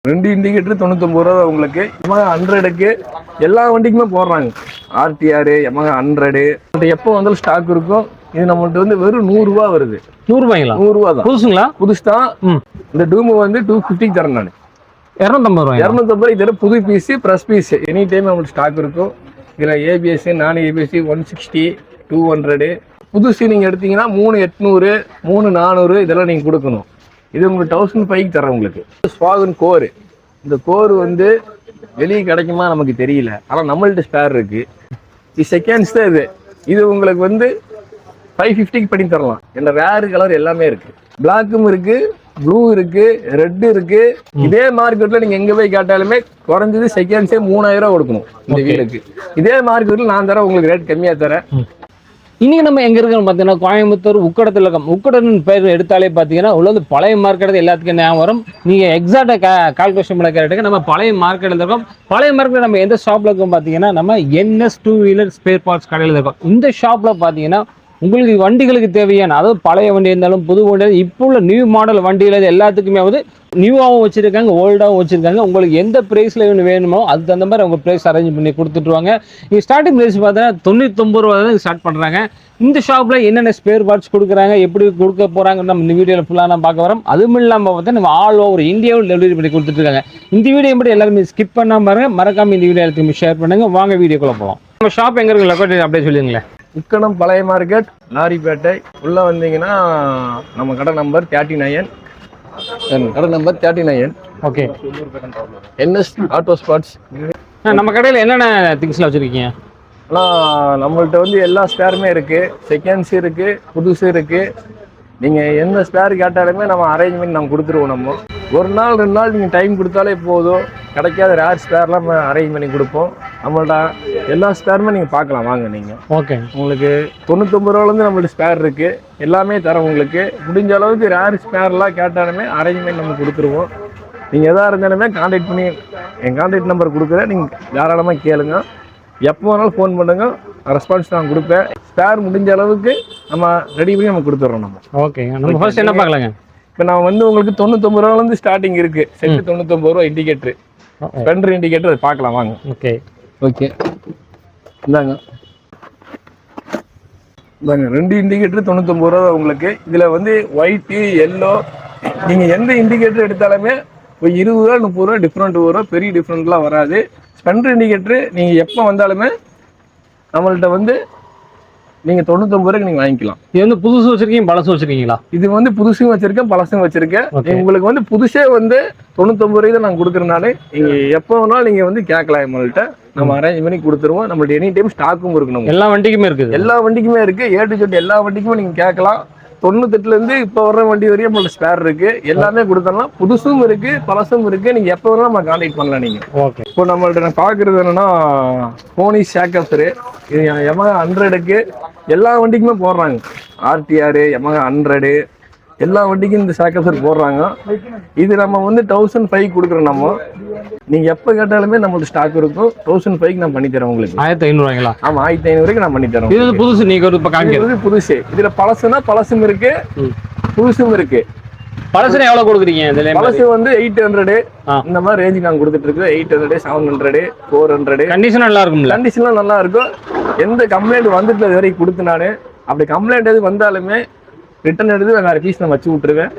2 indicator 99 ரூபா உங்களுக்கு. Yamaha 100க்கு எல்லா வண்டிக்குமே போடுறாங்க. RTR, Yamaha 100 எப்போ வந்தாலும் ஸ்டாக் இருக்கும். இது நம்மள்ட்ட வந்து வெறும் 100 ரூபா வருது. 100 ரூபாய்ங்களா? 100 ரூபா தான். புதுசுங்களா? புதுசு தான். இந்த டூம் வந்து 250 தரேன் நான். 250 ரூபாய். 250 இதெல்லாம் புது piece, fresh piece. Any time நம்மளுக்கு ஸ்டாக் இருக்கும். இதில் ABS, நான் ABS 160, 200. புதுசு நீங்கள் எடுத்தீங்கன்னா 3800, 3400 இதெல்லாம் நீங்கள் கொடுக்கணும். இது உங்களுக்கு 1005 தரேன் உங்களுக்கு. ஸ்வாகன் கோர். இந்த கோர் வந்து வெளியே கிடைக்குமா நமக்கு தெரியல, ஆனால் நம்மள்ட்ட ஸ்பேர் இருக்கு. இது செகண்ட்ஸ் தான். இது உங்களுக்கு வந்து 550க்கு பண்ணி தரலாம். என்ன ரேர் கலர் எல்லாமே இருக்கு. பிளாக்கும் இருக்கு, ப்ளூ இருக்கு, ரெட் இருக்கு. இதே மார்க்கெட்ல நீங்க எங்க போய் கேட்டாலுமே குறைஞ்சது செகண்ட்ஸே 3000 ரூபாய் கொடுக்கணும் இந்த வீலுக்கு. இதே மார்க்கெட்ல நான் தரேன் உங்களுக்கு ரேட் கம்மியா தரேன். இன்னைக்கு நம்ம எங்க இருக்கோம் பாத்தீங்கன்னா கோயம்புத்தூர் உக்கடத்துல இருக்கோம். உக்கடன்னு பேர் எடுத்தாலே பாத்தீங்கன்னா உள்ள வந்து பழைய மார்க்கெட் எல்லாத்துக்கும் ஞாபகம் வரும். நீங்க எக்ஸாக்டா கால்குலேஷன் பண்ண கேட்டுக்கு நம்ம பழைய மார்க்கெட்ல இருக்கோம். பழைய மார்க்கெட் நம்ம எந்த ஷாப்ல இருக்கோம் பாத்தீங்கன்னா நம்ம NS 2 வீலர் ஸ்பேர் பார்ட்ஸ் கடையில் இருக்கோம். இந்த ஷாப்ல பாத்தீங்கன்னா உங்களுக்கு வண்டிகளுக்கு தேவையான, அதாவது பழைய வண்டி இருந்தாலும் புது வண்டி, இப்போ உள்ள நியூ மாடல் வண்டியில எல்லாத்துக்குமே வந்து நியூவாகவும் வச்சிருக்காங்க, ஓல்டாகவும் வச்சிருக்காங்க. உங்களுக்கு எந்த பிரைஸ்ல வேணுமோ அதுக்கு தகுந்த மாதிரி அவங்க பிரைஸ் அரேஞ்ச் பண்ணி கொடுத்துட்டுருவாங்க. இங்கே ஸ்டார்டிங் பிரைஸ் பார்த்தா 99 ரூபா தான் ஸ்டார்ட் பண்ணுறாங்க. இந்த ஷாப்ல என்னென்ன ஸ்பேர் பார்ட்ஸ் கொடுக்குறாங்க, எப்படி கொடுக்க போறாங்க நம்ம இந்த வீடியோவில் ஃபுல்லாக நம்ம பார்க்க வரோம். அதுவும் இல்லாமல் பார்த்தா நம்ம ஆல் ஓவர் இந்தியாவில் டெலிவரி பண்ணி கொடுத்துட்ருக்காங்க. இந்த வீடியோ எப்படி எல்லாருமே ஸ்கிப் பண்ணாம பாருங்க, மறக்காம இந்த வீடியோ எல்லாத்தையும் ஷேர் பண்ணுங்க. வாங்க வீடியோக்குள்ள போகலாம். நம்ம ஷாப் எங்க இருக்கு, லொகேஷன் அப்படியே சொல்லுங்களேன். உக்கடம் பழைய மார்க்கெட், லாரிப்பேட்டை. உள்ள வந்தீங்கன்னா நம்ம கடை நம்பர் 39. கடை number 39. Okay. NS auto sports. நம்ம கடையில் என்னென்ன திங்ஸ்லாம் வச்சுருக்கீங்க? ஆனால் நம்மள்ட்ட வந்து எல்லா ஸ்பேருமே இருக்குது. செகண்ட்ஸ் இருக்குது, புதுசு இருக்குது. நீங்கள் எந்த ஸ்பேர் கேட்டாலுமே நம்ம அரேஞ்ச் பண்ணி நம்ம கொடுத்துருவோம். நம்ம ஒரு நாள் 2 நாள் நீங்கள் டைம் கொடுத்தாலே போதும். கிடைக்காத ரேர் ஸ்பேர்லாம் நம்ம அரேஞ்ச் பண்ணி கொடுப்போம். நம்மள்ட்ட எல்லா ஸ்பேருமே நீங்கள் பார்க்கலாம், வாங்க நீங்கள். ஓகே. உங்களுக்கு 99 ரூபாலேருந்து நம்மள்ட்ட ஸ்பேர் இருக்குது. எல்லாமே தரோம் உங்களுக்கு. முடிஞ்ச அளவுக்கு ரேர் ஸ்பேர்லாம் கேட்டாலுமே அரேஞ்ச் பண்ணி நம்ம கொடுத்துருவோம். நீங்கள் எதாக இருந்தாலுமே கான்டாக்ட் பண்ணி என் கான்டாக்ட் நம்பர் கொடுக்குறேன். நீங்கள் தாராளமாக கேளுங்க. எப்போ வேணாலும் ஃபோன் பண்ணுங்க, ரெஸ்பான்ஸ் நான் கொடுப்பேன். ஸ்பேர் முடிஞ்ச அளவுக்கு நம்ம ரெடி பண்ணி நம்ம கொடுத்துட்றோம். நம்ம ஓகே. நம்ம ஃபர்ஸ்ட் என்ன பார்க்கலாங்க? இப்போ நான் வந்து உங்களுக்கு 99 ரூபாலேருந்து ஸ்டார்டிங் இருக்குது. செட்டு 99 ரூபா இண்டிகேட்டர், ஸ்பெண்டர் இண்டிகேட்டர். அதை பார்க்கலாம் வாங்க. ஓகே. ஓகே, இந்தாங்க. 2 இண்டிகேட்டர் 99 ரூபா உங்களுக்கு. இதில் வந்து ஒயிட்டு, எல்லோ, நீங்கள் எந்த இண்டிகேட்டர் எடுத்தாலுமே ஒரு 20 ரூபா 30 ரூபா டிஃப்ரெண்ட் வரும். பெரிய டிஃப்ரெண்ட்லாம் வராது. ஸ்பெண்டர் இண்டிகேட்டர் நீங்கள் எப்போ வந்தாலுமே நம்மள்ட்ட வந்து நீங்கள் 99 ரூபாய்க்கு நீங்கள் வாங்கிக்கலாம். இது வந்து புதுசு வச்சிருக்கீங்க, பழசு வச்சிருக்கீங்களா? இது வந்து புதுசும் வச்சிருக்கேன், பழசும் வச்சிருக்கேன். உங்களுக்கு வந்து புதுசே வந்து 99 ரூபாய் தான் நாங்கள் கொடுக்குறனால நீங்கள் எப்போ வேணாலும் நீங்கள் வந்து கேட்கலாம். நம்மள்ட்ட நம்ம அரேஞ்ச் பண்ணி கொடுத்துருவோம். நம்மள்ட்ட எனி டைம் ஸ்டாக்கும் இருக்கணும். எல்லா வண்டிக்குமே இருக்குது. எல்லா வண்டிக்குமே இருக்குது. A to Z எல்லா வண்டிக்குமே நீங்கள் கேட்கலாம். 98லேருந்து இப்போ வர்ற வண்டி வரையும் நம்மள்ட்ட ஸ்பேர் இருக்குது. எல்லாமே கொடுத்துடலாம். புதுசும் இருக்குது, பழசும் இருக்குது. நீங்கள் எப்போ வேணாலும் நம்ம கான்டாக்ட் பண்ணலாம். நீங்கள் ஓகே. இப்போ நம்மள்ட்ட நான் பார்க்குறது என்னென்னா போனி ஷேக்கப்ஸரு. இது Yamaha 100க்கு எல்லா வண்டிக்குமே போடுறாங்க. RTR, Yamaha 100 எல்லா வண்டிக்கும் இந்த ஷேக்கப்ஸர் போடுறாங்க. இது நம்ம வந்து 1005 கொடுக்குறோம். நம்ம நீங்கள் எப்போ கேட்டாலுமே நம்மள்ட்ட ஸ்டாக் இருக்கும். 1005க்கு நான் பண்ணித்தரேன் உங்களுக்கு. 1500 ஆமாம், 1500 நான் பண்ணித்தரேன். இது புதுசு. நீங்கள் இப்போ காமிக்கிறது புதுசு. இதில் பழசுனா பழசும் இருக்கு, புதுசும் இருக்கு. பழசுனா எவ்வளோ கொடுக்குறீங்க? பழசு வந்து 800 இந்த மாதிரி ரேஞ்சுக்கு நாங்கள் கொடுத்துட்டு இருக்கு. 800, 700, 400. கண்டிஷன் நல்லா இருக்கும். கண்டிஷன்லாம் நல்லா இருக்கும். எந்த கம்ப்ளைண்ட் வந்துட்டு அது வரைக்கும் கொடுத்து நான் அப்படி கம்ப்ளைண்ட் எது வந்தாலுமே ரிட்டன் எடுத்து வேற பீஸ் நான் வச்சு விட்டுருவேன்.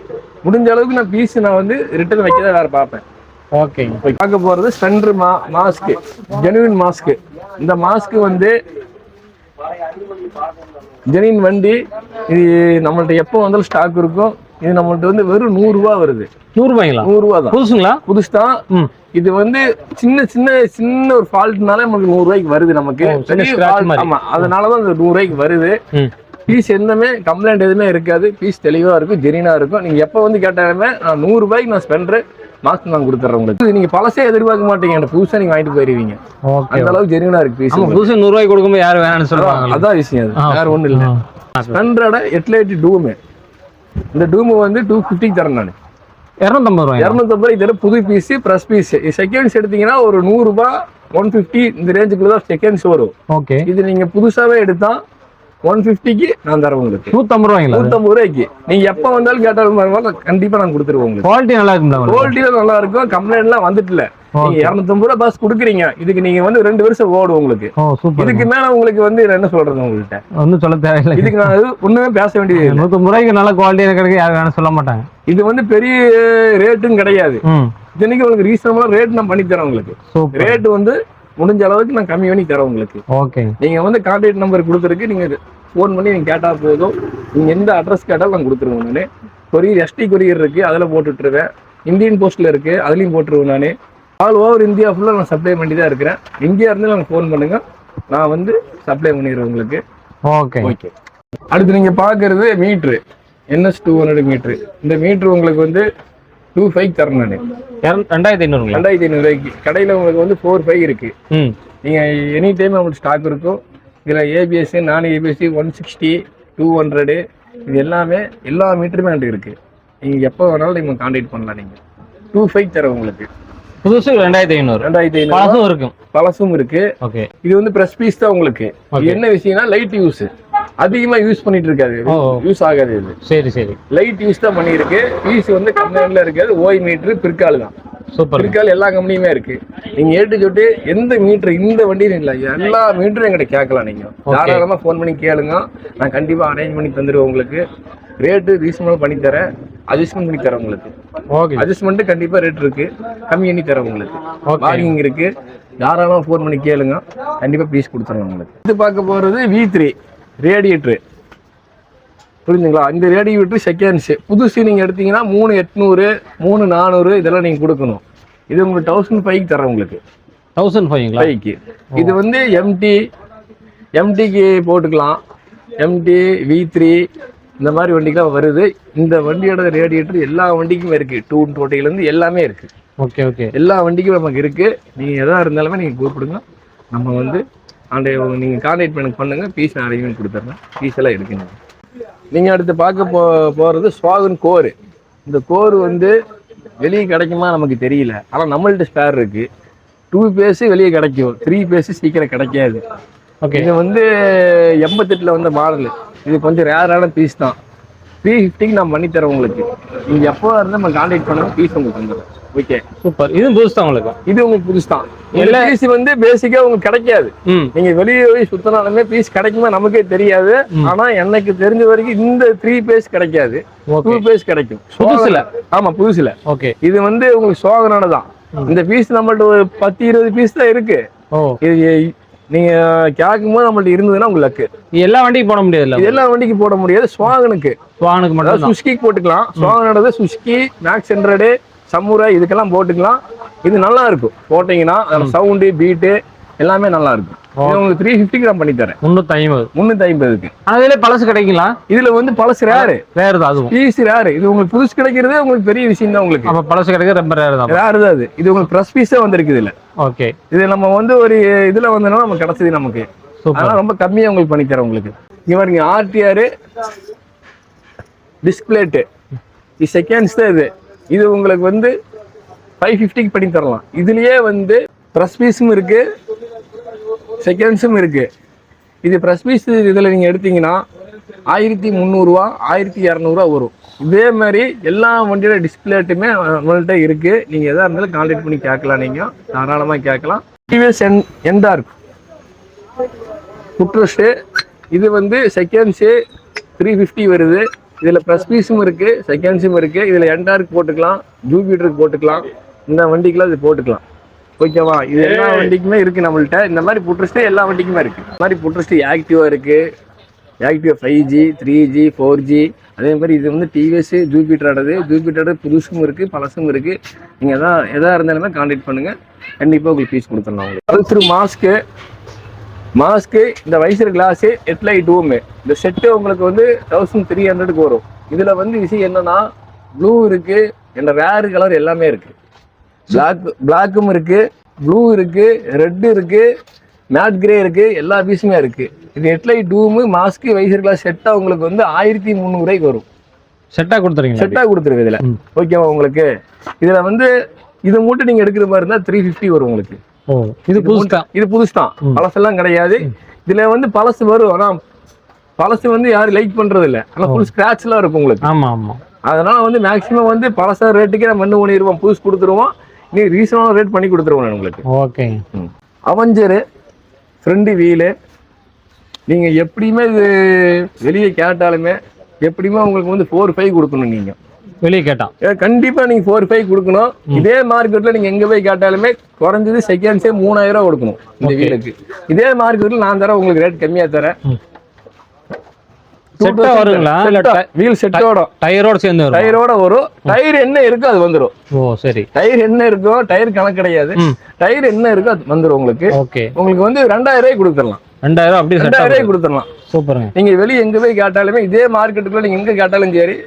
முடிஞ்ச அளவுக்கு நான் பீஸ் நான் வந்து ரிட்டன் வைக்கத வேற பார்ப்பேன். ஓகே. இப்போ பார்க்க போகிறது ஸ்பெண்டர் மாஸ்க், ஜெனுவின் மாஸ்க். இந்த மாஸ்க் வந்து ஜெனுவின் வண்டி. இது நம்மள்ட்ட எப்போ வந்தாலும் ஸ்டாக் இருக்கும். இது நம்மள்ட்ட வந்து வெறும் 100 ரூபா வருது. 100 ரூபாய்ங்களா? 100 ரூபா தான். புதுசுங்களா? புதுசு தான். இது வந்து சின்ன ஒரு ஃபால்ட்னால நமக்கு 100 ரூபாய்க்கு வருது. நமக்கு ஆமா, அதனாலதான் இந்த 100 ரூபாய்க்கு வருது. பீஸ் எதுவுமே கம்ப்ளைண்ட் எதுவுமே இருக்காது. பீஸ் தெளிவா இருக்கும், ஜெனினா இருக்கும். நீங்க எப்ப வந்து கேட்டாலுமே 100 ரூபாய்க்கு நான் ஸ்பெண்டர் மாஸ்க் நான் கொடுத்துறேன் உங்களுக்கு. நீங்க பழசே எதிர்பார்க்க மாட்டீங்க, எனக்கு புதுசா நீங்க வாங்கிட்டு போயிருவீங்க. அந்த அளவுக்கு ஜெனினா இருக்கு பீஸ். புதுசா 100 ரூபாய்க்கு கொடுக்கும்போது யாரும் வேணாம்னு சொல்லுவாங்க. அதான் விஷயம். அது வேற ஒண்ணு இல்ல. ஸ்பெண்டரோட ஹெட்லைட் டூம். இந்த டூம் வந்து 250 தரேன் நான். 250 ரூபாய். 250 இதெல்லாம் புது பீஸ், பிரஸ் பீஸ். செகண்ட்ஸ் எடுத்தீங்கன்னா ஒரு 100 ரூபாய் 150 இந்த ரேஞ்சுக்குள்ள தான் செகண்ட்ஸ் வரும். ஓகே. இது நீங்க புதுசாவே எடுத்தா 150க்கு நான் தரேன் உங்களுக்கு. 150 ரூபாய்ங்களா? 150 ரூபாய்க்கு நீங்க எப்ப வந்தாலும் கேட்டாலும் பரவாயில்ல, கண்டிப்பா நான் கொடுத்துருவோம் உங்களுக்கு. குவாலிட்டி நல்லா இருக்குங்களா? குவாலிட்டியில நல்லா இருக்கும், கம்ப்ளைண்ட் எல்லாம் வந்துட்டு இல்ல. நீங்க 250 ரூபாய் பஸ் குடுக்குறீங்க, இதுக்கு நீங்க வந்து 2 வருஷம் ஓடும் உங்களுக்கு. இதுக்கு மேல உங்களுக்கு வந்து என்ன சொல்றது, உங்கள்கிட்ட ஒன்னும் சொல்ல தேவையில்லை. இதுக்கு நான் ஒண்ணுமே பேச வேண்டியது. 150 ரூபாய்க்கு நல்ல குவாலிட்டியா கிடைக்க யாரும் வேணும் சொல்ல மாட்டாங்க. இது வந்து பெரிய ரேட்டும் கிடையாது. இன்னைக்கு உங்களுக்கு ரீசனபிளா ரேட் நான் பண்ணி தரேன் உங்களுக்கு. ரேட் வந்து முடிஞ்ச அளவுக்கு நான் கம்மி பண்ணி தரேன் உங்களுக்கு. ஓகே, நீங்க வந்து கான்டாக்ட் நம்பர் கொடுத்துருக்கு, நீங்க ஃபோன் பண்ணி நீங்க கேட்டா போதும். நீங்க எந்த அட்ரஸ் கேட்டாலும் நான் கொடுத்துருவேன். நானு கொரியர் எஸ்டி கொரியர் இருக்கு, அதில் போட்டுட்டுருவேன். இந்தியன் போஸ்ட்ல இருக்கு, அதுலயும் போட்டுருவேன். நானு ஆல் ஓவர் இந்தியா ஃபுல்லா நான் சப்ளை பண்ணி தான் இருக்கிறேன். எங்கேயா இருந்தாலும் எனக்கு ஃபோன் பண்ணுங்க, நான் வந்து சப்ளை பண்ணிடுறேன் உங்களுக்கு. Okay okay. அடுத்து நீங்க பாக்குறது மீட்ரு, NS 200 மீட்ரு. இந்த மீட்ரு உங்களுக்கு வந்து 25 தரேன் நான். 2500 ரூபாய்க்கு. கடையில உங்களுக்கு வந்து 45 இருக்கு. நீங்க எனி டைம் உங்களுக்கு ஸ்டாக் இருக்கும். இதுல ABS, நான் ABS, 160, 200 இது எல்லாமே எல்லா மீட்டருமே என்கிட்ட இருக்கு. நீங்க எப்போ வேணாலும் நீங்க கான்டாக்ட் பண்ணலாம். நீங்க 25 தரேன் உங்களுக்கு. புதுசு 2500 பழசும் இருக்கும். பழசும் இருக்கு. ஓகே. இது வந்து பிரஸ் பீஸ் தான் உங்களுக்கு. இது என்ன விஷயம்னா லைட் யூஸ், அதிகமா யூஸ் பண்ணிட்டு இருக்காது, யூஸ் ஆகாது. இது சரி சரி லைட் யூஸ் தான் பண்ணிருக்கு. பீஸ் வந்து கம்பெனில இருக்காது. ஓய் மீட்டர் பிற்கால் தான். சூப்பர். பிற்கால் எல்லா கம்பெனியுமே இருக்கு. நீங்க ஏட்டு சொட்டு எந்த மீட்டர் இந்த வண்டியில இல்ல, எல்லா மீட்டரும் எங்கிட்ட கேட்கலாம். நீங்க தாராளமா ஃபோன் பண்ணி கேளுங்க, நான் கண்டிப்பா அரேஞ்ச் பண்ணி தந்துடுவேன் உங்களுக்கு. ரேட்டு ரீசனபிள் பண்ணி தரேன், அட்ஜஸ்ட்மெண்ட் பண்ணி தரேன் உங்களுக்கு. ஓகே. அட்ஜஸ்ட்மெண்ட் கண்டிப்பா ரேட் இருக்கு, கம்மி பண்ணி தரேன் உங்களுக்கு. பார்க்கிங் இருக்கு, தாராளமா ஃபோன் பண்ணி கேளுங்க, கண்டிப்பா பீஸ் கொடுத்துருவேன் உங்களுக்கு. இது பார்க்க போறது V3 ரேடியேட்டர், புரிஞ்சுங்களா? இந்த ரேடியேட்டர் செகண்ட்ஸ் புதுசு நீங்க எடுத்தீங்கன்னா 3800, 3400 இதெல்லாம் நீங்க கொடுக்கணும். இது உங்களுக்கு 1005 தரேன் உங்களுக்கு. 1005க்கு இது வந்து எம்டிக்கு போட்டுக்கலாம். MT V3 இந்த மாதிரி வண்டிக்கெல்லாம் வருது. இந்த வண்டியோட ரேடியேட்டர் எல்லா வண்டிக்குமே இருக்கு. 220 இருந்து எல்லாமே இருக்கு. Okay okay. எல்லா வண்டிக்கும் நமக்கு இருக்கு. நீங்க எதா இருந்தாலுமே நீங்க கூப்பிடுங்க, நம்ம வந்து அந்த நீங்க கான்டாக்ட் பண்ணுங்க, பீஸ் நான் அரேஞ்ச் பண்ணி கொடுத்துறேன். பீஸ் எல்லாம் இருக்குங்க. நீங்க அடுத்து பார்க்க போறது ஸ்வாகன் கோர். இந்த கோர் வந்து வெளியே கிடைக்குமா நமக்கு தெரியல, ஆனா நம்மள்ட்ட ஸ்பேர் இருக்கு. 2 பேஸ் வெளியே கிடைக்கும், 3 பேஸ் சீக்கிரம் கிடைக்காது. ஓகே. இது வந்து 88ல வந்த மாடல். இது கொஞ்சம் ரேரான பீஸ் தான். 350க்கு நான் பண்ணி தரேன் உங்களுக்கு. நீங்க எப்போ இருந்தா நம்ம கான்டாக்ட் பண்ணுங்க, பீஸ் உங்களுக்கு வந்துடும். Okay, super. இது புதுசு தான் உங்களுக்கு. இது உங்களுக்கு புதுசு தான். எல்லா பீஸ் வந்து பேசிக்கா உங்களுக்கு கிடைக்காது. நீங்க வெளியே போய் சுத்தினாலுமே பீஸ் கிடைக்குமா நமக்கே தெரியாது. ஆனா எனக்கு தெரிஞ்ச வரைக்கும் இந்த 3 பேஸ் கிடைக்காது, 2 பேஸ் கிடைக்கும் புதுசுல. ஆமா புதுசுல. ஓகே. இது வந்து உங்களுக்கு சோகனானதான். இந்த பீஸ் நம்மள்ட்ட ஒரு 10-20 பீஸ் தான் இருக்கு. இது நீங்க கேட்கும்போது நம்மள்ட்ட இருந்ததுன்னா உங்களுக்கு எல்லா வண்டிக்கும் போட முடியாது. எல்லா வண்டிக்கு போட முடியாது, ஸ்வாகனுக்கு மட்டும். சுஸ்கிக்கு போட்டுக்கலாம். ஸ்வாகனோட சுஸ்கி, மேக்ஸ் 100, சமுரா இதுக்கெல்லாம் போட்டுக்கலாம். இது நல்லா இருக்கும் போட்டீங்கன்னா, சவுண்டு பீட்டு எல்லாமே நல்லா இருக்கும். உங்களுக்கு 350க்கு நான் பண்ணி தரேன். 350க்கு. அதுல பழசு கிடைக்கலாம். இதுல வந்து பழசு ரேரு தான். அதுவும் பீஸ் ரேரு. இது உங்களுக்கு புதுசு கிடைக்கிறதே உங்களுக்கு பெரிய விஷயம் தான். உங்களுக்கு அப்ப பழசு கிடைக்கிறது ரொம்ப ரேரு தான். ரேரு தான் அது. இது உங்களுக்கு பிரஸ் பீஸே வந்திருக்கு இதுல. ஓகே. இது நம்ம வந்து ஒரு இதுல வந்தோம்னா நமக்கு கிடைச்சது நமக்கு. அதனால ரொம்ப கம்மியா உங்களுக்கு பண்ணி தரேன் உங்களுக்கு. இங்க பாருங்க, RTR டிஸ்பிளேட்டு இது செகண்ட்ஸ் தான். இது உங்களுக்கு வந்து 550க்கு பண்ணி தரலாம். இதுலயே வந்து பிரஸ் பீஸும் இருக்கு, செகண்ட்ஸும் இருக்கு. இது பிரஸ் பீஸ் இதுல நீங்க எடுத்தீங்கன்னா 1300 ரூபா, 1200 வரும். இதே மாதிரி எல்லா வண்டியோட டிஸ்பிளேட்டுமே நம்மள்ட்ட இருக்கு. நீங்க எதா இருந்தாலும் கான்டாக்ட் பண்ணி கேட்கலாம், நீங்க தாராளமா கேட்கலாம். டிவிஎஸ் என்டார்க் புட்ரஸ்ட், இது வந்து செகண்ட்ஸு 350 வருது. இதுல பிரஸ் பீஸும் இருக்கு, செகண்ட்ஸும் இருக்கு. இதுல என்டார்க் போட்டுக்கலாம், ஜூபிட்டருக்கு போட்டுக்கலாம், இந்த வண்டிக்கெல்லாம் இது போட்டுக்கலாம். ஓகேவா? இது எல்லா வண்டிக்குமே இருக்கு நம்மள்ட்ட. இந்த மாதிரி புட்ரஸ்ட் எல்லா வண்டிக்குமே இருக்கு. இந்த மாதிரி புட்ரஸ்ட் ஆக்டிவா இருக்கு, ஆக்டிவா 5G, 3G, 4G. அதே மாதிரி இது வந்து டிவிஎஸ் ஜூபிட்டரோட புதுசும் இருக்கு, பழசும் இருக்கு. நீங்க எதா இருந்தாலுமே கான்டாக்ட் பண்ணுங்க, கண்டிப்பா உங்களுக்கு பீஸ் கொடுத்துடலாம். உங்களுக்கு பல்சர் மாஸ்க்கு, இந்த வைசர் கிளாஸு, ஹெட்லைட் டூமு, இந்த செட்டு உங்களுக்கு வந்து 1300க்கு வரும். இதுல வந்து விஷயம் என்னன்னா, ப்ளூ இருக்கு, என்ன ரேரு கலர் எல்லாமே இருக்கு. பிளாக்கும் இருக்கு, ப்ளூ இருக்கு, ரெட் இருக்கு, மேட் கிரே இருக்கு, எல்லா பீஸுமே இருக்கு. இது ஹெட்லைட் டூமு, மாஸ்க்கு, வைசர் கிளாஸ் செட்டா உங்களுக்கு வந்து 1300 ரூபாய்க்கு வரும். செட்டா கொடுத்துருங்க இதுல. ஓகேவா? உங்களுக்கு இதுல வந்து இது மட்டும் நீங்க எடுக்கிற மாதிரி இருந்தா 350 வரும் உங்களுக்கு. இது புதுசு தான். பழசெல்லாம் கிடையாது. இதுல வந்து பழசு வரும், ஆனா பழசு வந்து யாரும் லைக் பண்றது இல்லை, ஆனால் ஃபுல் ஸ்க்ராட்ச்லாம் இருக்கும் உங்களுக்கு. ஆமா ஆமா. அதனால வந்து மேக்ஸிமம் வந்து பழச ரேட்டுக்கே நம்ம பண்ணி பண்ணிடுவோம், புதுசு கொடுத்துருவோம். நீ ரீசனபிள் ரேட் பண்ணி கொடுத்துருவோம் உங்களுக்கு. ஓகே. அவெஞ்சரு ஃப்ரண்ட் வீலு நீங்க எப்படியுமே இது வெளியே கேட்டாலுமே எப்படியுமே உங்களுக்கு வந்து 4-5 கொடுக்கணும். நீங்க வெளியே கேட்டான் கண்டிப்பா நீங்க 4-5 கொடுக்கணும். இதே மார்க்கெட்ல நீங்க எங்க போய் கேட்டாலுமே குறைஞ்சது செகண்ட்ஸே 3000 ரூபா கொடுக்கணும் இந்த வீலுக்கு. இதே மார்க்கெட்ல நான் தரேன் உங்களுக்கு ரேட் கம்மியா தரேன். செட்டா வருங்களா இல்ல வீல் செட்டோட டயரோட சேர்ந்து வரும்? டயரோட வரும். டயர் என்ன இருக்கோ அது வந்துரும். ஓ சரி. டயர் என்ன இருக்கோ, டயர் கணக்கு கிடையாது, டயர் என்ன இருக்கோ அது வந்துரும் உங்களுக்கு. ஓகே. உங்களுக்கு வந்து 2000 ரூபாய் கொடுத்துடலாம். 2000 அப்படி 2000 ரூபாய் கொடுத்துடலாம். சூப்பருங்க. நீங்க வெளியே எங்க போய் கேட்டாலுமே இதே மார்க்கெட்டுக்குள்ள நீங்க எங்க கேட்டாலும் சரி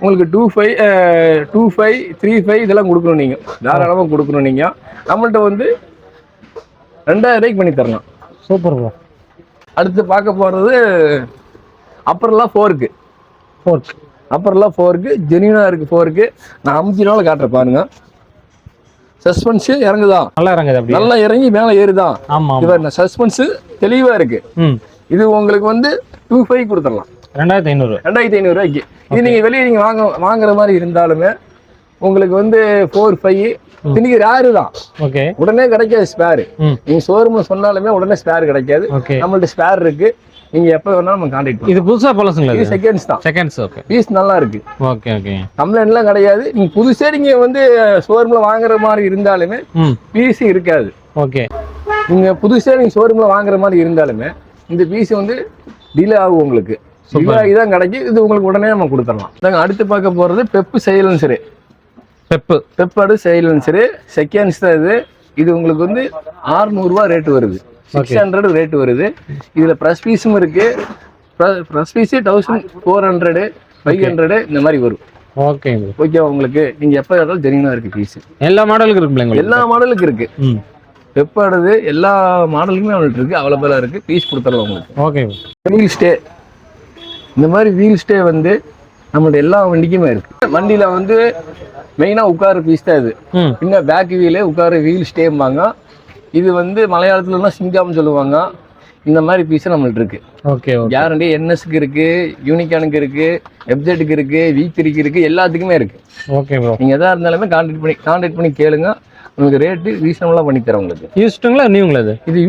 உங்களுக்கு 25 35 இதெல்லாம் கொடுக்கணும். நீங்க தாராளமா கொடுக்கணும். நீங்க நம்மள்ட்ட வந்து 2000 ரூபாய்க்கு பண்ணி தரலாம். Super bro. அடுத்து பார்க்க போறது அப்பர்லாம் ஃபோர்க்கு. அப்பர்லாம் ஃபோர்க்கு ஜெனியூனா இருக்கு. ஃபோர்க்கு நான் 5 நாள் காட்டுறேன் பாருங்க. சஸ்பென்ஸ் இறங்குதா, நல்லா இறங்குது, அப்படி நல்லா இறங்கி மேலே ஏறுதான். ஆமா இவர் சஸ்பென்ஸ் தெளிவா இருக்கு. இது உங்களுக்கு வந்து 25 கொடுத்துடலாம். 2500 ரூபாய்க்கு. இது நீங்க வெளியே நீங்க வாங்குற மாதிரி இருந்தாலுமே உங்களுக்கு வந்து 4-5 இன்னைக்கு ரேரு தான். ஓகே. உடனே கிடைக்காது ஸ்பேர். நீங்க ஷோரூம்ல சொன்னாலுமே உடனே ஸ்பேர் கிடைக்காது. நம்மள்ட்ட ஸ்பேர் இருக்கு. நீங்க எப்ப வேணாலும் நம்ம கான்டாக்ட் பண்ணலாம். இது புதுசா பழசுங்களா? இது செகண்ட்ஸ் தான். செகண்ட்ஸ். ஓகே. பீஸ் நல்லா இருக்கு. Okay okay. கம்ப்ளைண்ட்லாம் கிடையாது. நீங்க புதுசா நீங்க வந்து ஷோரூம்ல வாங்குற மாதிரி இருந்தாலுமே பீஸ் இருக்காது. ஓகே. நீங்க புதுசா நீங்க ஷோரூம்ல வாங்குற மாதிரி இருந்தாலுமே இந்த பீஸ் வந்து டிலே ஆகும் உங்களுக்கு. இதான் கிடைக்கும். இது உங்களுக்கு உடனே நம்ம கொடுத்துடலாம். நாங்க அடுத்து பார்க்க போறது பெப்பு சைலன்சரு. பெப்போட சைலன்சரு செகண்ட்ஸ் தான் இது. இது உங்களுக்கு வந்து 600 ரூபாய் ரேட் வருது. 600 ரேட் வருது. இதுல ப்ளஸ் பீஸும் இருக்கு. ப்ளஸ் பீஸ் 1400 500 இந்த மாதிரி வரும். Okay okay. உங்களுக்கு நீங்க எப்ப கேட்டாலும் ஜெனியூனா இருக்கு பீஸ். எல்லா மாடலுக்கு இருக்கு. எல்லா மாடலுக்கு இருக்கு. பெப்போடது எல்லா மாடலுக்குமே அவங்களுக்கு இருக்கு, அவைலபிளா இருக்கு. பீஸ் கொடுத்துடலாம் உங்களுக்கு. ஓகே. வீல் ஸ்டே இந்த மாதிரி வீல் ஸ்டே வந்து நம்மளோட எல்லா வண்டிக்குமே இருக்கு. வண்டியில வந்து மெயினா உட்கார பீஸ் தான் இது. பின்ன பேக் வீலே உட்கார வீல் ஸ்டேம்பாங்க. இது வந்து மலையாளத்துலலாம் சிங்காம்னு சொல்லுவாங்க. இந்த மாதிரி பீஸ் நம்மள்ட்ட இருக்கு. ஓகே. கேரண்டி என்எஸ்க்கு இருக்கு, யூனிகானுக்கு இருக்கு, எப்ஜெட்டுக்கு இருக்கு, V3க்கு இருக்கு, எல்லாத்துக்குமே இருக்கு. Okay bro. நீங்க எதா இருந்தாலுமே கான்டாக்ட் பண்ணி கேளுங்க. உங்களுக்கு ரேட்டு ரீசனபிளா பண்ணி தரேன் உங்களுக்கு. யூஸ்டுங்களா நியூங்களா? இது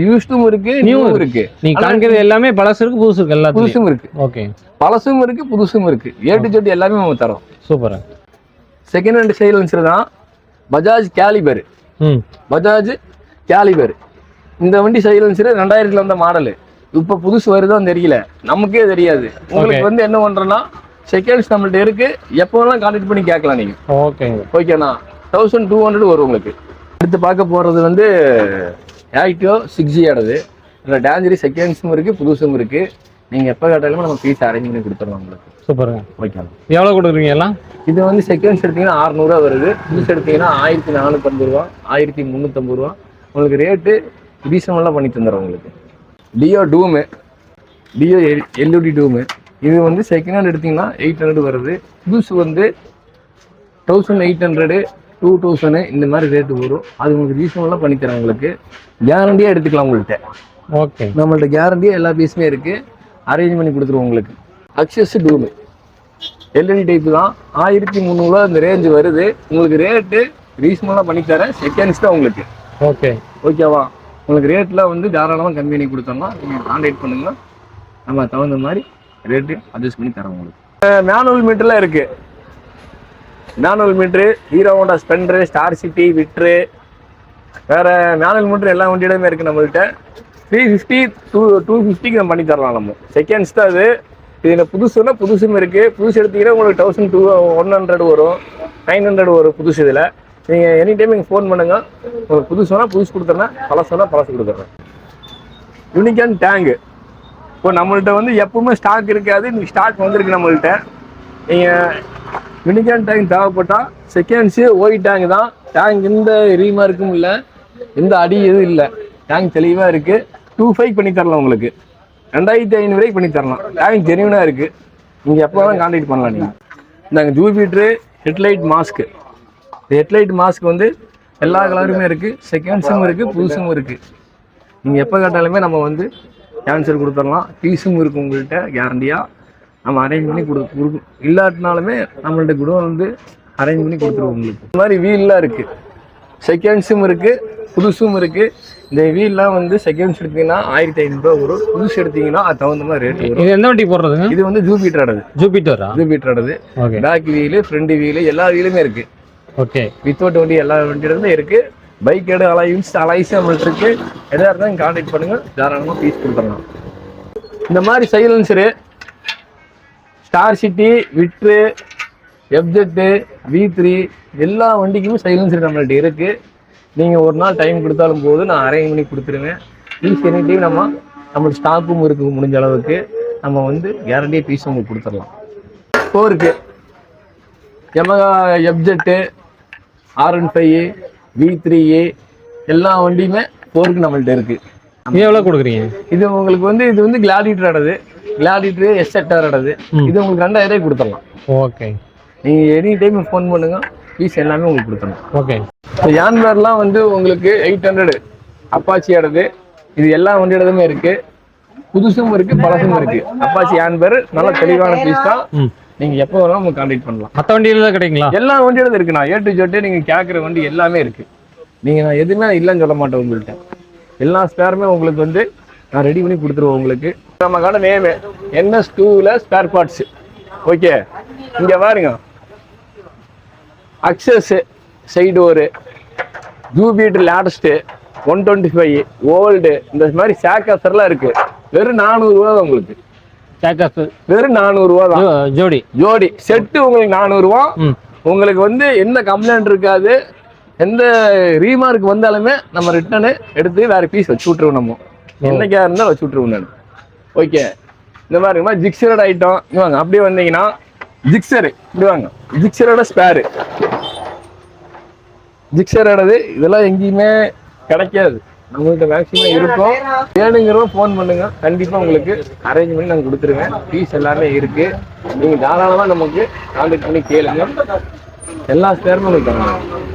யூஸ்டும் இருக்கு, நியூவும் இருக்கு. நீ காண்கிறது எல்லாமே பழசு இருக்கு, புதுசு இருக்கு, எல்லா புதுசும் இருக்கு. ஓகே. பழசும் இருக்கு, புதுசும் இருக்கு. ஏ டு ஜெட் எல்லாமே நம்ம தரோம். சூப்பர். செகண்ட் ஹேண்ட் சைலன்சர் தான். பஜாஜ் கேலிபர். பஜாஜ் கேலிபர் இந்த வண்டி சைலன்சர் 2000ல வந்த மாடல். இப்ப புதுசு வருதான்னு தெரியல, நமக்கே தெரியாது. உங்களுக்கு வந்து என்ன பண்றோம்னா செகண்ட்ஸ் நம்மள்ட்ட இருக்கு. எப்போ வேணாலும் கான்டாக்ட் பண்ணி கேட்கலாம் நீங்க. ஓகே. ஓகேண்ணா. 1200 வரும் உங்களுக்கு. அடுத்து பார்க்க போறது வந்து ஆக்டிவா 6G ஆனது. இதில் டேஞ்சரி செகண்ட்ஸும் இருக்கு, புதுசும் இருக்கு. நீங்க எப்போ கேட்டாலுமே நம்ம பீஸ் அரேஞ்ச் பண்ணி கொடுத்துடலாம் உங்களுக்கு. சூப்பருங்க. ஓகே. எவ்வளோ கொடுக்குறீங்க எல்லாம்? இது வந்து செகண்ட்ஸ் எடுத்தீங்கன்னா 600 ரூபா வருது. புதுசு எடுத்தீங்கன்னா 1450 ரூபா, 1350 ரூபா. உங்களுக்கு ரேட்டு ரீசனபிளாக பண்ணி தந்துடுறோம் உங்களுக்கு. டியோ டூமு, டியோ எல்இடி டூமு. இது வந்து செகண்ட் ஹேண்ட் எடுத்தீங்கன்னா 800 வருது. புதுசு வந்து 1800 2000 இந்த மாதிரி ரேட்டு வரும். அது உங்களுக்கு ரீசனபிளாக பண்ணி தரேன் உங்களுக்கு. கேரண்டியாக எடுத்துக்கலாம் உங்கள்கிட்ட. ஓகே. நம்மள்ட்ட கேரண்டியாக எல்லா பீஸுமே இருக்கு. அரேஞ்ச் பண்ணி கொடுத்துருவோம் உங்களுக்கு. அக்சஸ் டூமு எல்இடி டைப் தான். 1300 இந்த ரேஞ்ச் வருது. உங்களுக்கு ரேட்டு ரீசனபிளாக பண்ணி தரேன். செகண்ட்ஸ் தான் உங்களுக்கு. ஓகே. ஓகேவா? உங்களுக்கு ரேட்டில் வந்து தாராளமாக கம்மி பண்ணி கொடுத்தோம்னா நீங்கள் கான்டாக்ட் பண்ணுங்க. நம்ம தகுந்த மாதிரி ரேட்டு அட்ஜஸ்ட் பண்ணி தரோம் உங்களுக்கு. மேனுவல் மீட்டர்லாம் இருக்கு. Manual meter Hero Honda Splendor, Star City, Victor, வேற மேனுவல் மீட்ரு எல்லா வண்டியிலுமே இருக்கு நம்மள்கிட்ட. 350 250க்கு நம்ம பண்ணி தரலாம். நம்ம செகண்ட்ஸ் தான் அது. இதில் புதுசுன்னா புதுசும் இருக்கு. புதுசு எடுத்தீங்கன்னா உங்களுக்கு 1100 வரும், 900 வரும் புதுசு. இதில் நீங்கள் எனி டைம் நீங்கள் ஃபோன் பண்ணுங்க. உங்களுக்கு புதுசு வேணால் புதுசு கொடுத்துட்றேன், பழசு வேணால் பழசு கொடுத்துட்றேன். யூனிகான் டேங்கு இப்போ நம்மள்கிட்ட வந்து எப்பவுமே ஸ்டாக் இருக்காது. இன்னைக்கு ஸ்டாக் வந்திருக்கு நம்மள்கிட்ட. நீங்கள் யூனிகான் டேங்க் தேவைப்பட்டால் செகண்ட்ஸு ஓய் டேங்க் தான். டேங்க் எந்த ரீமார்க்கும் இல்லை, எந்த அடி எதுவும் இல்லை. டேங்க் தெளிவாக இருக்குது. 25 பண்ணி தரலாம் உங்களுக்கு. 2500 பண்ணி தரலாம். டேங்க் ஜெனியூனாக இருக்குது. நீங்கள் எப்போ வேணாலும் கான்டாக்ட் பண்ணலாம். நீங்கள் நாங்கள் ஜூபிட்ரு ஹெட்லைட் மாஸ்க்கு. இந்த ஹெட்லைட் மாஸ்க் வந்து எல்லா கலருமே இருக்குது. செகண்ட்ஸும் இருக்குது, புதுசும் இருக்குது. நீங்கள் எப்போ கேட்டாலுமே நம்ம வந்து கேன்சல் கொடுத்துடலாம். பீஸும் இருக்கும் உங்கள்கிட்ட கேரண்டியாக. நம்ம அரேஞ்ச் பண்ணி கொடுக்கும். இல்லாட்டினாலுமே நம்மள்ட்ட கூட வந்து அரேஞ்ச் பண்ணி கொடுத்துருவோம் உங்களுக்கு. இந்த மாதிரி வீல்லாம் இருக்குது, செகண்ட்ஸும் இருக்குது, புதுசும் இருக்குது. இந்த வீல்லாம் வந்து செகண்ட்ஸ் எடுத்தீங்கன்னா 1500 வரும், புதுசு எடுத்தீங்கன்னா அது தகுந்த மாதிரி ரேட் வரும். இது எந்த வண்டி போடுறதுங்க? இது வந்து ஜூபிட்டரோடது. ஜூபிட்டரோடது பேக் வீலு, ஃப்ரண்ட் வீலு, எல்லா வீலுமே இருக்கு. ஓகே, வித்தவுட் வண்டி எல்லா வண்டியிலுமே இருக்கு. பைக் எடு அலைன்ஸ் நம்மள்ட்ட இருக்கு. எதாக இருந்தாலும் கான்டாக்ட் பண்ணுங்க, தாராளமாக பீஸ் கொடுத்துடலாம். இந்த மாதிரி சைலன்சரு ஸ்டார் சிட்டி, விட்ரு, எஃப்ஜெட்டு, V3 எல்லா வண்டிக்குமே சைலன்சர் நம்மள்ட்ட இருக்கு. நீங்கள் ஒரு நாள் டைம் கொடுத்தாலும் போது நான் அரேஞ்ச் பண்ணி கொடுத்துருவேன். பீஸ் எனி டைம் நம்மளோட ஸ்டாக்கும் இருக்குது. முடிஞ்ச அளவுக்கு நம்ம வந்து கேரண்டியாக பீஸ் உங்களுக்கு கொடுத்துடலாம். 4க்கு யமகா எஃப்ஜெட்டு, R15, V3 எல்லா வண்டியுமே 4க்கு நம்மள்ட்ட இருக்குது. இது எவ்வளோ கொடுக்குறீங்க? இது உங்களுக்கு வந்து இது வந்து கிளாடிட்டரோடது, கிளாடிட்டரு S8 இது உங்களுக்கு 2000 கொடுத்துடலாம். ஓகே, நீங்கள் எனி டைம் ஃபோன் பண்ணுங்க, பீஸ் எல்லாமே உங்களுக்கு கொடுத்துடலாம். ஓகே. இப்போ யான்பேர்லாம் வந்து உங்களுக்கு 800 அப்பாச்சியோடது. இது எல்லா வண்டியோடதுமே இருக்கு, புதுசும் இருக்கு, பழசும் இருக்கு. அப்பாச்சி யான்பேர் நல்ல தெளிவான பீஸ் தான். நீங்கள் எப்போ வேணாலும் உங்களுக்கு கான்டாக்ட் பண்ணலாம். மற்ற வண்டியில தான் கிடைக்குங்களா? எல்லா வண்டியோடது இருக்குண்ணா. A to Z நீங்கள் கேட்குற வண்டி எல்லாமே இருக்கு. நீங்கள் நான் எதுவுமே இல்லைன்னு சொல்ல மாட்டேன். உங்கள்கிட்ட எல்லா ஸ்பேருமே உங்களுக்கு வந்து நான் ரெடி பண்ணி கொடுத்துருவோம். உங்களுக்கு நமக்கான நேமு NS2ல ஸ்பேர் பார்ட்ஸு. ஓகே, இங்கே பாருங்க, access side door, Jupiter latest 125 old, இந்த மாதிரி சேக்கர்ஸ்லாம் இருக்கு. வெறும் 400 ரூபா தான் உங்களுக்கு. வெறும் 400 ரூபா தான் ஜோடி செட்டு. உங்களுக்கு 400 ரூபா. உங்களுக்கு வந்து எந்த கம்ப்ளைண்ட் இருக்காது. எந்த ரீமார்க் வந்தாலுமே நம்ம ரிட்டர்னு எடுத்து வேற பீஸ் வச்சு விட்டுருவோம். நம்ம என்னைக்கா இருந்தாலும் வச்சு விட்டுருவோம் நான். ஓகே, இந்த மாதிரி ஜிக்ஸரோட ஐட்டம் வாங்க. அப்படியே வந்தீங்கன்னா ஜிக்ஸரு இப்படி வாங்க. ஜிக்ஸரோட ஸ்பேரு, ஜிக்ஸரோடது இதெல்லாம் எங்கேயுமே கிடைக்காது. நம்மள்கிட்ட மேக்ஸிமம் இருக்கும். வேணுங்கிறவங்க ஃபோன் பண்ணுங்க, கண்டிப்பாக உங்களுக்கு அரேஞ்ச் பண்ணி நாங்கள் கொடுத்துருவேன். பீஸ் எல்லாமே இருக்கு. நீங்கள் தாராளமாக நமக்கு கான்டாக்ட் பண்ணி கேளுங்க. எல்லா ஸ்பேருமே உங்களுக்கு தரணும்.